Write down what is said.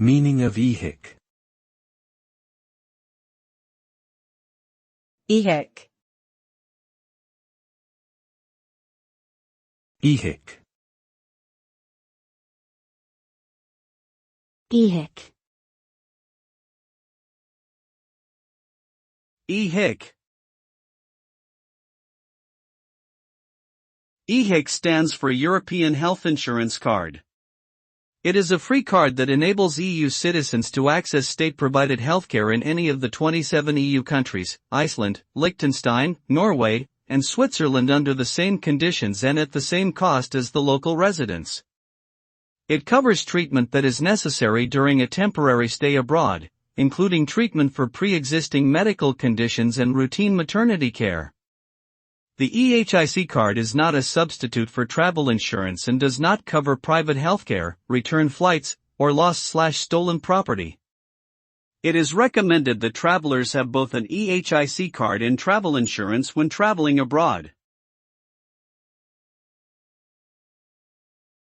Meaning of EHIC. EHIC. EHIC. EHIC. EHIC. EHIC stands for European Health Insurance Card. It is a free card that enables EU citizens to access state-provided healthcare in any of the 27 EU countries, Iceland, Liechtenstein, Norway, and Switzerland under the same conditions and at the same cost as the local residents. It covers treatment that is necessary during a temporary stay abroad, including treatment for pre-existing medical conditions and routine maternity care. The EHIC card is not a substitute for travel insurance and does not cover private healthcare, return flights, or lost/stolen property. It is recommended that travelers have both an EHIC card and travel insurance when traveling abroad.